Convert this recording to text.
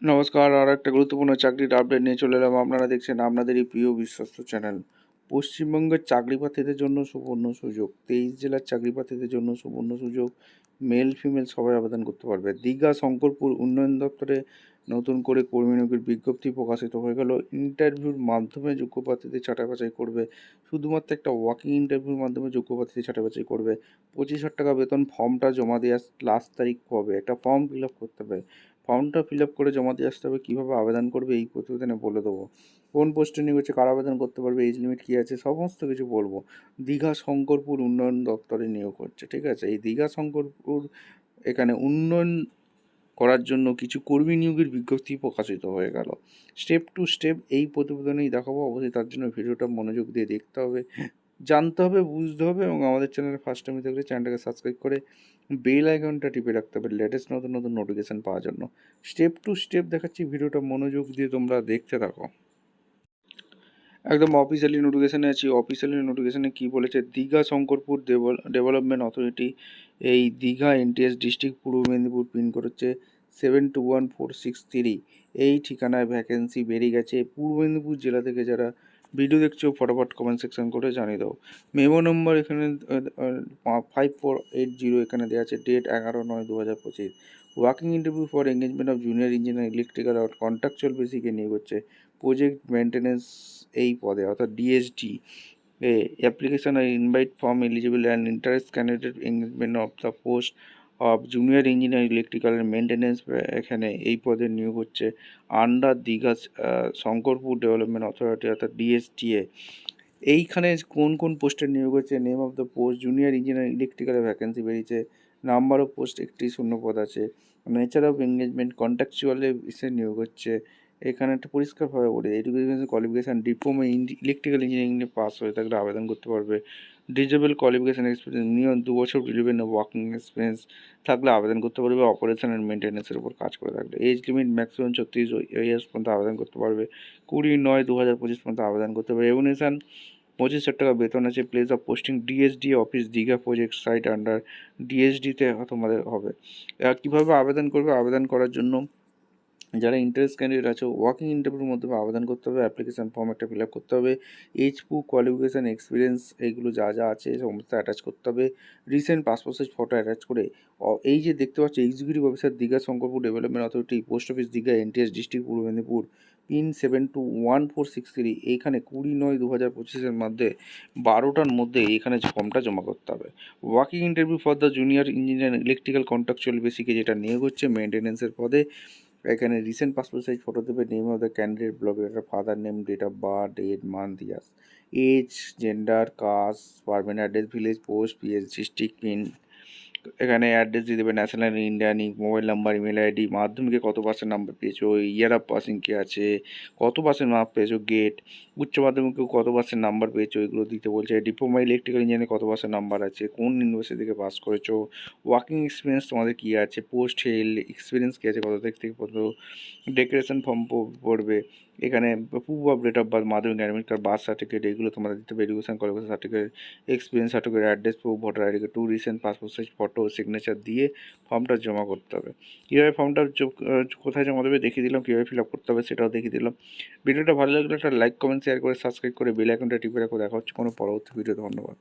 নমস্কার, আর একটা গুরুত্বপূর্ণ চাকরির আপডেট নিয়ে চলে এলাম। আপনারা দেখছেন আপনাদেরই প্রিয় বিশ্বস্ত চ্যানেল। পশ্চিমবঙ্গের চাকরি প্রার্থীদের জন্য সুবর্ণ সুযোগ। 23 জেলার চাকরি প্রার্থীদের জন্য সুবর্ণ সুযোগ। মেল ফিমেল সবাই আবেদন করতে পারবে। দীঘা শঙ্করপুর উন্নয়ন দপ্তরে নতুন করে কর্মী নিয়োগের বিজ্ঞপ্তি প্রকাশিত হয়ে গেল। ইন্টারভিউর মাধ্যমে যোগ্য প্রার্থীদের ছাঁটাই বাছাই করবে। শুধুমাত্র একটা ওয়াকিং ইন্টারভিউর মাধ্যমে যোগ্য প্রার্থীদের ছাঁটাই বাছাই করবে। 25,000 টাকা বেতন। ফর্মটা জমা দেওয়ার লাস্ট তারিখ কবে? একটা ফর্ম ফিল আপ করতে হবে। ফর্মটা ফিল আপ করে জমা দিয়ে আসতে হবে। কীভাবে আবেদন করবে এই প্রতিবেদনে বলে দেবো। কোন পোস্টে নিয়োগ হচ্ছে, কারা আবেদন করতে পারবে, এজ লিমিট কী আছে, সমস্ত কিছু বলবো। দীঘা শঙ্করপুর উন্নয়ন দপ্তরে নিয়োগ হচ্ছে, ঠিক আছে। এই দীঘা শঙ্করপুর এখানে উন্নয়ন করার জন্য কিছু কর্মী নিয়োগের বিজ্ঞপ্তি প্রকাশিত হয়ে গেল। স্টেপ টু স্টেপ এই প্রতিবেদনেই দেখাবো। অবশ্যই তার জন্য ভিডিওটা মনোযোগ দিয়ে দেখতে হবে, জানতে হবে, বুঝতে হবে এবং আমাদের চ্যানেলে ফার্স্ট টাইম থাকলে চ্যানেলটাকে সাবস্ক্রাইব করে বেল আইকনটা টিপে রাখতে হবে লেটেস্ট নতুন নতুন নোটিফিকেশান পাওয়ার জন্য। স্টেপ টু স্টেপ দেখাচ্ছি, ভিডিওটা মনোযোগ দিয়ে তোমরা দেখতে থাকো। একদম অফিসিয়ালি নোটিফিকেশানে আছি। অফিসিয়ালি নোটিফিকেশানে কী বলেছে, দীঘা শঙ্করপুর ডেভেলপমেন্ট অথরিটি এই দীঘা এনটিএস ডিস্ট্রিক্ট পূর্ব মেদিনীপুর পিনকোড হচ্ছে 721463। এই ঠিকানায় ভ্যাকেন্সি বেরিয়ে গেছে। পূর্ব মেদিনীপুর জেলা থেকে যারা ভিডিও দেখছো ফটাফট কমেন্ট সেকশন করে জানিয়ে দাও। মেমো নম্বর এখানে 5480 এখানে দেওয়া আছে। Date 11/9/2025। Working interview for engagement of junior engineer electrical আর কন্ট্রাকচুয়াল বেসিকে নিয়োগ হচ্ছে। প্রজেক্ট মেনটেন্যান্স এই পদে অর্থাৎ DSD A application are invite from eligible and interest candidate engagement of the post of junior engineer electrical maintenance এখানে এই পদের নিয়োগ হচ্ছে under Digha Shankarpur development authority অর্থাৎ ডিএসটিএ। এইখানে কোন কোন পোস্টের নিয়োগ হচ্ছে, name of the post junior engineer ইলেকট্রিক্যালের ভ্যাকেন্সি বেরিয়েছে। নাম্বার অফ পোস্ট একটি শূন্যপদ আছে। নেচার অফ এঙ্গেজমেন্ট কন্ট্রাকচুয়ালে এসে নিয়োগ হচ্ছে। এখানে একটা পরিষ্কারভাবে বলে education qualification diploma electrical engineering নিয়ে পাস হয়ে থাকলে আবেদন করতে পারবে। ডিজেবল কোয়ালিফিকেশান এক্সপিরিয়েন্স মিনিমাম 2 বছর রিলেভেন্ট ওয়ার্কিং এক্সপিরিয়েন্স থাকলে আবেদন করতে পারবে। অপারেশন অ্যান্ড মেনটেন্যান্সের উপর কাজ করে থাকলে। এজ লিমিট ম্যাক্সিমাম 36 ইয়ার্স পর্যন্ত আবেদন করতে পারবে। 20/9/2025 পর্যন্ত আবেদন করতে পারবে। রেমুনেশন 25,000 টাকা বেতন আছে। Place of posting DSD office Digha project site under ডিএসডিতে তোমাদের হবে। কীভাবে আবেদন করবে, আবেদন করার জন্য যারা ইন্টারেস্ট ক্যান্ডিডেট আছে ওয়ার্কিং ইন্টারভিউর মাধ্যমে আবেদন করতে হবে। অ্যাপ্লিকেশান ফর্ম একটা ফিল আপ করতে হবে। এইচপু কোয়ালিফিকেশান এক্সপিরিয়েন্স এইগুলো যা যা আছে সমস্ত অ্যাটাচ করতে হবে। Recent passport size photo attach করে এই যে দেখতে পাচ্ছ executive officer Digha Shankarpur development authority post office Digha NTS district পূর্ব মেদিনীপুর পিন 721463 এইখানে 20/9/2025 মধ্যে 12টার মধ্যে এইখানে ফর্মটা জমা করতে হবে। Working interview for the junior engineer electrical contractual বেসিকে যেটা নিয়োগ হচ্ছে মেনটেন্যান্সের পদে। এখানে রিসেন্ট পাসপোর্ট সাইজ ফটো দেবে। Name of the candidate block letter, father name, date of birth, date, month, years, age, gender, caste, permanent address, village, post, PS, district, pin. এখানে address দিয়ে দেবে, national Indian, mobile number, email ID, মাধ্যমিকে কত percent number পেয়েছো, year of passing কী আছে, কত percent mark পেয়েছো, gate, উচ্চ মাধ্যমিকেও কত পার্সেন্ট নাম্বার পেয়েছো এগুলো দিতে বলছে। ডিপ্লোমা ইলেকট্রিক্যাল ইঞ্জিনিয়ারিং কত পার্সেন্ট নাম্বার আছে, কোন ইউনিভার্সিটি থেকে পাস করেছো, ওয়ার্কিং এক্সপিরিয়েন্স তোমাদের কী আছে, পোস্ট হেল এক্সপিরিয়েন্স কী আছে, কত থেকে কত, ডেক্লারেশন ফর্ম পড়বে। এখানে proof of date of birth, Madhyamik admit card, birth certificate এগুলো তোমরা দিতে হবে। Education qualification certificate, experience certificate, address proof, voter ID card, 2 recent passport size photo, signature দিয়ে ফর্মটা জমা করতে হবে। কীভাবে ফর্মটা কোথায় জমা দেবে দেখিয়ে দিলাম, কীভাবে ফিল আপ করতে হবে সেটাও দেখিয়ে দিলাম। ভিডিওটা ভালো লাগলে একটা লাইক, কমেন্ট, শেয়ার করে সাবস্ক্রাইব করে বেল আইকনটা টিপে রাখো। দেখা হচ্ছে কোনো পরবর্তী ভিডিও। ধন্যবাদ।